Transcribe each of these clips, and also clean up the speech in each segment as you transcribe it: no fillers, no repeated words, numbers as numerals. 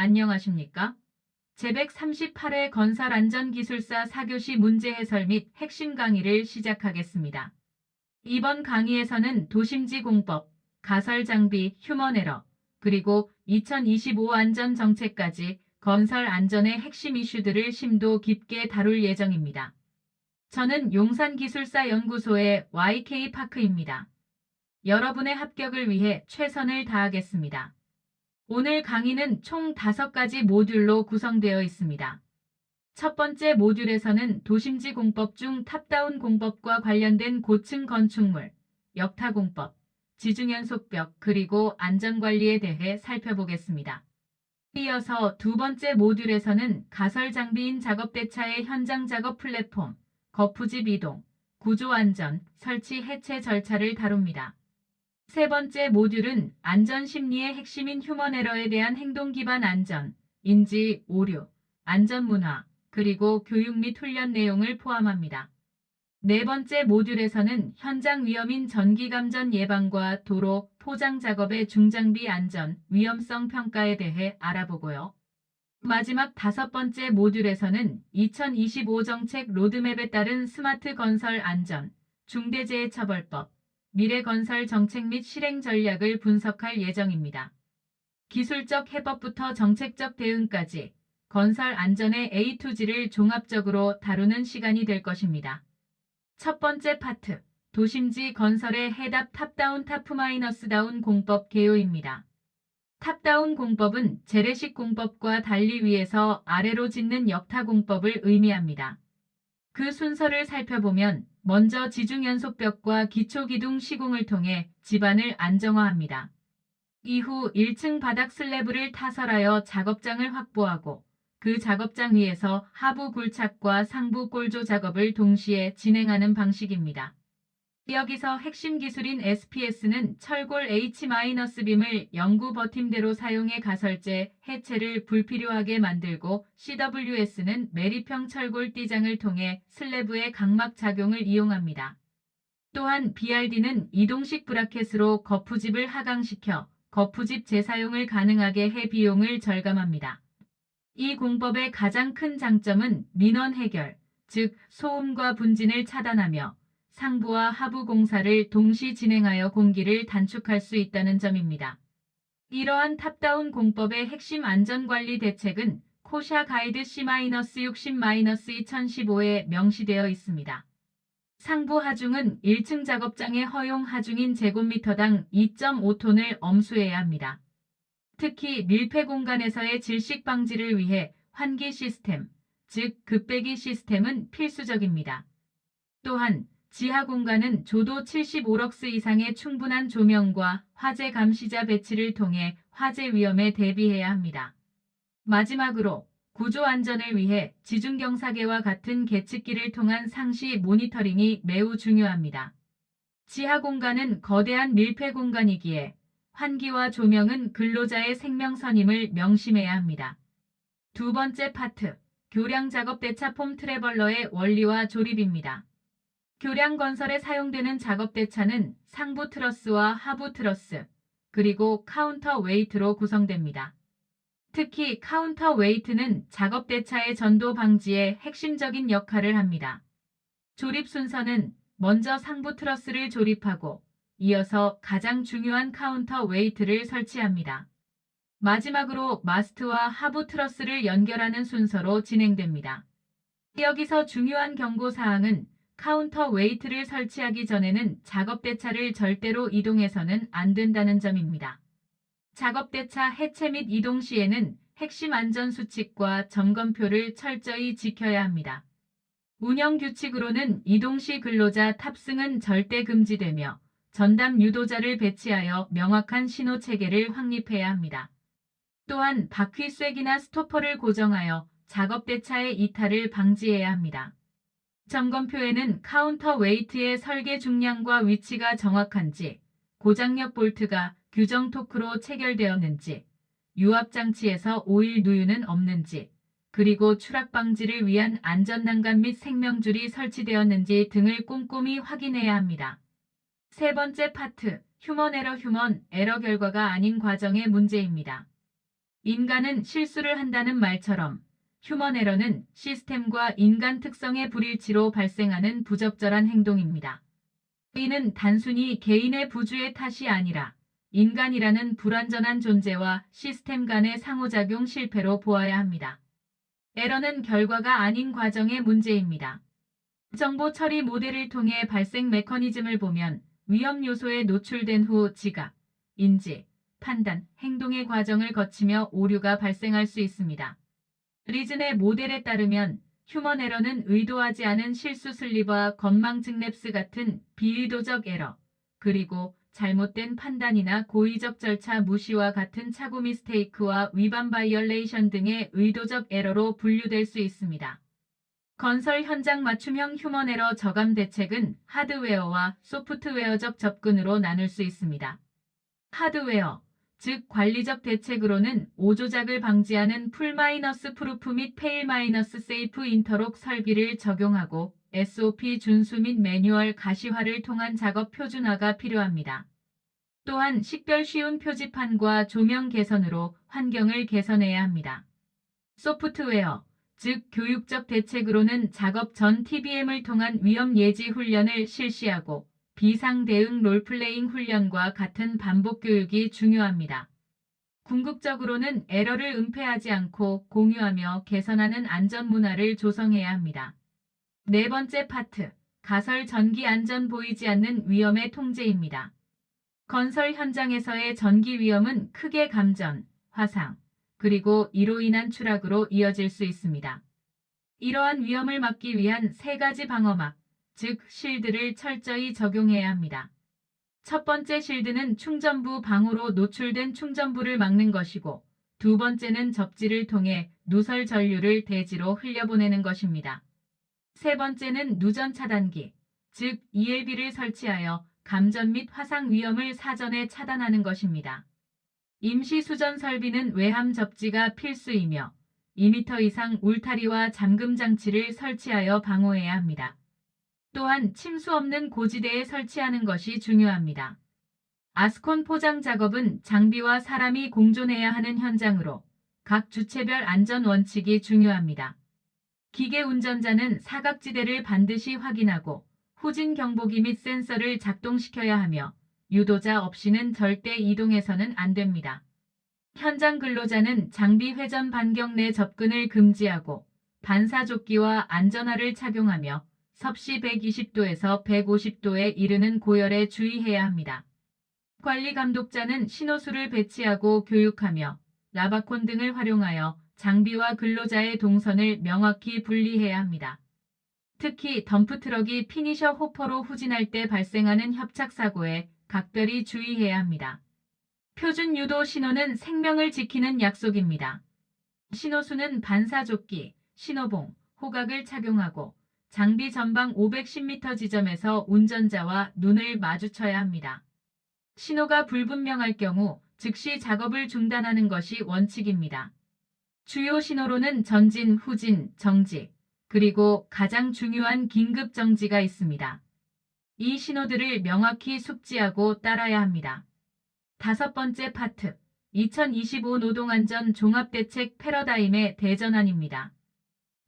안녕하십니까? 제138회 건설안전기술사 4교시 문제 해설 및 핵심 강의를 시작하겠습니다. 이번 강의에서는 도심지 공법, 가설장비, 휴먼에러, 그리고 2025 안전정책까지 건설 안전의 핵심 이슈들을 심도 깊게 다룰 예정입니다. 저는 용산기술사연구소의 YK파크입니다. 여러분의 합격을 위해 최선을 다하겠습니다. 오늘 강의는 총 5가지 모듈로 구성되어 있습니다. 첫 번째 모듈에서는 도심지 공법 중 탑다운 공법과 관련된 고층 건축물, 역타 공법, 지중연속벽 그리고 안전관리에 대해 살펴보겠습니다. 이어서 두 번째 모듈에서는 가설 장비인 작업대차의 현장 작업 플랫폼, 거푸집 이동, 구조안전, 설치 해체 절차를 다룹니다. 세 번째 모듈은 안전심리의 핵심인 휴먼에러에 대한 행동 기반 안전, 인지, 오류, 안전문화, 그리고 교육 및 훈련 내용을 포함합니다. 네 번째 모듈에서는 현장 위험인 전기감전 예방과 도로, 포장 작업의 중장비 안전, 위험성 평가에 대해 알아보고요. 마지막 5번째 모듈에서는 2025 정책 로드맵에 따른 스마트 건설 안전, 중대재해처벌법, 미래건설 정책 및 실행 전략을 분석할 예정입니다. 기술적 해법부터 정책적 대응까지 건설 안전의 A to G를 종합적으로 다루는 시간이 될 것입니다. 첫 번째 파트, 도심지 건설의 해답 탑다운 타프마이너스다운 공법 개요입니다. 탑다운 공법은 재래식 공법과 달리 위에서 아래로 짓는 역타 공법을 의미합니다. 그 순서를 살펴보면 먼저 지중연속벽과 기초기둥 시공을 통해 지반을 안정화합니다. 이후 1층 바닥 슬래브를 타설하여 작업장을 확보하고 그 작업장 위에서 하부 굴착과 상부 꼴조 작업을 동시에 진행하는 방식입니다. 여기서 핵심 기술인 SPS는 철골 H-빔을 영구 버팀대로 사용해 가설재 해체를 불필요하게 만들고 CWS는 매립형 철골 띠장을 통해 슬래브의 각막 작용을 이용합니다. 또한 BRD는 이동식 브라켓으로 거푸집을 하강시켜 거푸집 재사용을 가능하게 해 비용을 절감합니다. 이 공법의 가장 큰 장점은 민원 해결, 즉 소음과 분진을 차단하며 상부와 하부 공사를 동시 진행하여 공기를 단축할 수 있다는 점입니다. 이러한 탑다운 공법의 핵심 안전관리 대책은 코샤 가이드 C-60-2015에 명시되어 있습니다. 상부 하중은 1층 작업장의 허용 하중인 제곱미터당 2.5톤을 엄수해야 합니다. 특히 밀폐 공간에서의 질식 방지를 위해 환기 시스템, 즉 급배기 시스템은 필수적입니다. 또한 지하 공간은 조도 75럭스 이상의 충분한 조명과 화재 감시자 배치를 통해 화재 위험에 대비해야 합니다. 마지막으로 구조 안전을 위해 지중경사계와 같은 계측기를 통한 상시 모니터링이 매우 중요합니다. 지하 공간은 거대한 밀폐 공간이기에 환기와 조명은 근로자의 생명선임을 명심해야 합니다. 두 번째 파트, 교량 작업 대차 폼 트래벌러의 원리와 조립입니다. 교량 건설에 사용되는 작업 대차는 상부 트러스와 하부 트러스, 그리고 카운터 웨이트로 구성됩니다. 특히 카운터 웨이트는 작업 대차의 전도 방지에 핵심적인 역할을 합니다. 조립 순서는 먼저 상부 트러스를 조립하고 이어서 가장 중요한 카운터 웨이트를 설치합니다. 마지막으로 마스트와 하부 트러스를 연결하는 순서로 진행됩니다. 여기서 중요한 경고사항은 카운터 웨이트를 설치하기 전에는 작업 대차를 절대로 이동해서는 안 된다는 점입니다. 작업 대차 해체 및 이동 시에는 핵심 안전 수칙과 점검표를 철저히 지켜야 합니다. 운영 규칙으로는 이동 시 근로자 탑승은 절대 금지되며 전담 유도자를 배치하여 명확한 신호 체계를 확립해야 합니다. 또한 바퀴 쐐기나 스토퍼를 고정하여 작업 대차의 이탈을 방지해야 합니다. 점검표에는 카운터 웨이트의 설계 중량과 위치가 정확한지, 고장력 볼트가 규정 토크로 체결되었는지, 유압 장치에서 오일 누유는 없는지, 그리고 추락 방지를 위한 안전난간 및 생명줄이 설치되었는지 등을 꼼꼼히 확인해야 합니다. 세 번째 파트, 휴먼 에러 결과가 아닌 과정의 문제입니다. 인간은 실수를 한다는 말처럼 휴먼 에러는 시스템과 인간 특성의 불일치로 발생하는 부적절한 행동입니다. 이는 단순히 개인의 부주의 탓이 아니라 인간이라는 불완전한 존재와 시스템 간의 상호작용 실패로 보아야 합니다. 에러는 결과가 아닌 과정의 문제입니다. 정보 처리 모델을 통해 발생 메커니즘을 보면 위험 요소에 노출된 후 지각, 인지, 판단, 행동의 과정을 거치며 오류가 발생할 수 있습니다. 리즌의 모델에 따르면 휴먼 에러는 의도하지 않은 실수 슬립과 건망증 랩스 같은 비의도적 에러, 그리고 잘못된 판단이나 고의적 절차 무시와 같은 착오 미스테이크와 위반 바이올레이션 등의 의도적 에러로 분류될 수 있습니다. 건설 현장 맞춤형 휴먼 에러 저감 대책은 하드웨어와 소프트웨어적 접근으로 나눌 수 있습니다. 하드웨어, 즉 관리적 대책으로는 오조작을 방지하는 풀 마이너스 프루프 및 페일 마이너스 세이프 인터록 설비를 적용하고 SOP 준수 및 매뉴얼 가시화를 통한 작업 표준화가 필요합니다. 또한 식별 쉬운 표지판과 조명 개선으로 환경을 개선해야 합니다. 소프트웨어, 즉 교육적 대책으로는 작업 전 TBM을 통한 위험 예지 훈련을 실시하고 비상 대응 롤플레잉 훈련과 같은 반복 교육이 중요합니다. 궁극적으로는 에러를 은폐하지 않고 공유하며 개선하는 안전 문화를 조성해야 합니다. 네 번째 파트, 가설 전기 안전 보이지 않는 위험의 통제입니다. 건설 현장에서의 전기 위험은 크게 감전, 화상, 그리고 이로 인한 추락으로 이어질 수 있습니다. 이러한 위험을 막기 위한 세 가지 방어막, 즉 실드를 철저히 적용해야 합니다. 첫 번째 실드는 충전부 방호로 노출된 충전부를 막는 것이고, 두 번째는 접지를 통해 누설 전류를 대지로 흘려보내는 것입니다. 세 번째는 누전 차단기, 즉 ELB를 설치하여 감전 및 화상 위험을 사전에 차단하는 것입니다. 임시 수전 설비는 외함 접지가 필수이며 2m 이상 울타리와 잠금 장치를 설치하여 방호해야 합니다. 또한 침수 없는 고지대에 설치하는 것이 중요합니다. 아스콘 포장 작업은 장비와 사람이 공존해야 하는 현장으로 각 주체별 안전 원칙이 중요합니다. 기계 운전자는 사각지대를 반드시 확인하고 후진 경보기 및 센서를 작동시켜야 하며 유도자 없이는 절대 이동해서는 안 됩니다. 현장 근로자는 장비 회전 반경 내 접근을 금지하고 반사조끼와 안전화를 착용하며 섭씨 120도에서 150도에 이르는 고열에 주의해야 합니다. 관리 감독자는 신호수를 배치하고 교육하며 라바콘 등을 활용하여 장비와 근로자의 동선을 명확히 분리해야 합니다. 특히 덤프트럭이 피니셔 호퍼로 후진할 때 발생하는 협착사고에 각별히 주의해야 합니다. 표준 유도 신호는 생명을 지키는 약속입니다. 신호수는 반사조끼, 신호봉, 호각을 착용하고 장비 전방 510m 지점에서 운전자와 눈을 마주쳐야 합니다. 신호가 불분명할 경우 즉시 작업을 중단하는 것이 원칙입니다. 주요 신호로는 전진, 후진, 정지, 그리고 가장 중요한 긴급 정지가 있습니다. 이 신호들을 명확히 숙지하고 따라야 합니다. 다섯 번째 파트, 2025 노동안전 종합대책 패러다임의 대전환입니다.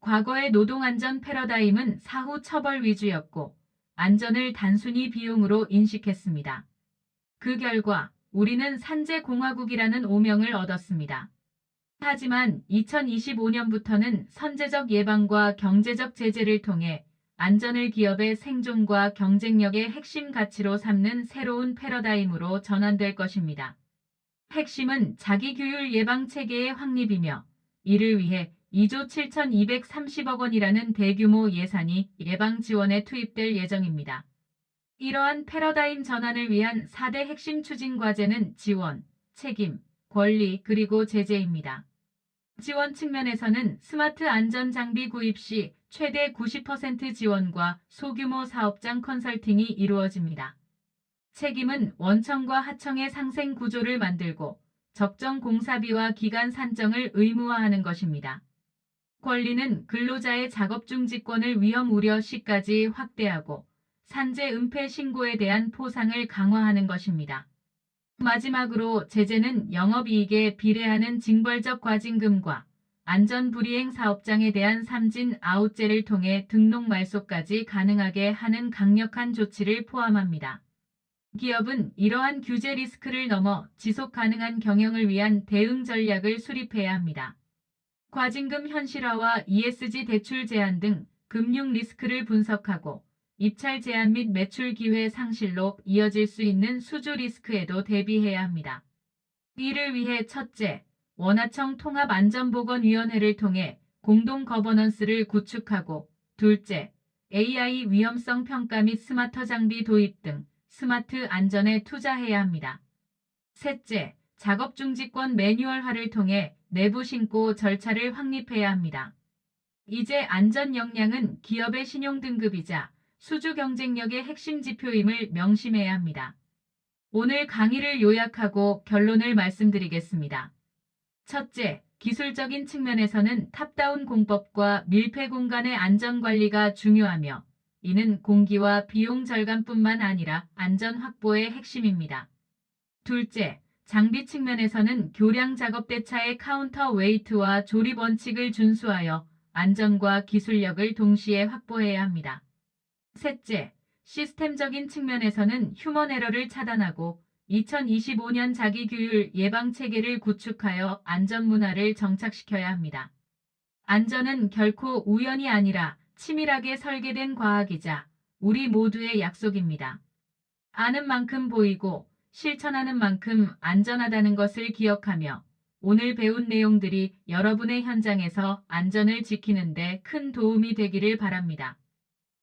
과거의 노동안전 패러다임은 사후 처벌 위주였고 안전을 단순히 비용으로 인식했습니다. 그 결과 우리는 산재공화국이라는 오명을 얻었습니다. 하지만 2025년부터는 선제적 예방과 경제적 제재를 통해 안전을 기업의 생존과 경쟁력의 핵심 가치로 삼는 새로운 패러다임으로 전환될 것입니다. 핵심은 자기규율 예방 체계의 확립이며 이를 위해 2조 7,230억 원이라는 대규모 예산이 예방 지원에 투입될 예정입니다. 이러한 패러다임 전환을 위한 4대 핵심 추진 과제는 지원, 책임, 권리 그리고 제재입니다. 지원 측면에서는 스마트 안전 장비 구입 시 최대 90% 지원과 소규모 사업장 컨설팅이 이루어집니다. 책임은 원청과 하청의 상생 구조를 만들고 적정 공사비와 기간 산정을 의무화하는 것입니다. 권리는 근로자의 작업 중 직권을 위험 우려 시까지 확대하고 산재 은폐 신고에 대한 포상을 강화하는 것입니다. 마지막으로 제재는 영업이익에 비례하는 징벌적 과징금과 안전불이행 사업장에 대한 삼진 아웃제를 통해 등록 말소까지 가능하게 하는 강력한 조치를 포함합니다. 기업은 이러한 규제 리스크를 넘어 지속 가능한 경영을 위한 대응 전략을 수립해야 합니다. 과징금 현실화와 ESG 대출 제한 등 금융 리스크를 분석하고 입찰 제한 및 매출 기회 상실로 이어질 수 있는 수주 리스크에도 대비해야 합니다. 이를 위해 첫째, 원하청 통합안전보건위원회를 통해 공동 거버넌스를 구축하고 둘째, AI 위험성 평가 및 스마터 장비 도입 등 스마트 안전에 투자해야 합니다. 셋째, 작업 중지권 매뉴얼화를 통해 내부 신고 절차를 확립해야 합니다. 이제 안전 역량은 기업의 신용 등급이자 수주 경쟁력의 핵심 지표임을 명심해야 합니다. 오늘 강의를 요약하고 결론을 말씀드리겠습니다. 첫째, 기술적인 측면에서는 탑다운 공법과 밀폐 공간의 안전 관리가 중요하며 이는 공기와 비용 절감뿐만 아니라 안전 확보의 핵심입니다. 둘째, 장비 측면에서는 교량 작업 대차의 카운터 웨이트와 조립 원칙을 준수하여 안전과 기술력을 동시에 확보해야 합니다. 셋째, 시스템적인 측면에서는 휴먼 에러를 차단하고 2025년 자기규율 예방 체계를 구축하여 안전 문화를 정착시켜야 합니다. 안전은 결코 우연이 아니라 치밀하게 설계된 과학이자 우리 모두의 약속입니다. 아는 만큼 보이고 실천하는 만큼 안전하다는 것을 기억하며 오늘 배운 내용들이 여러분의 현장에서 안전을 지키는 데 큰 도움이 되기를 바랍니다.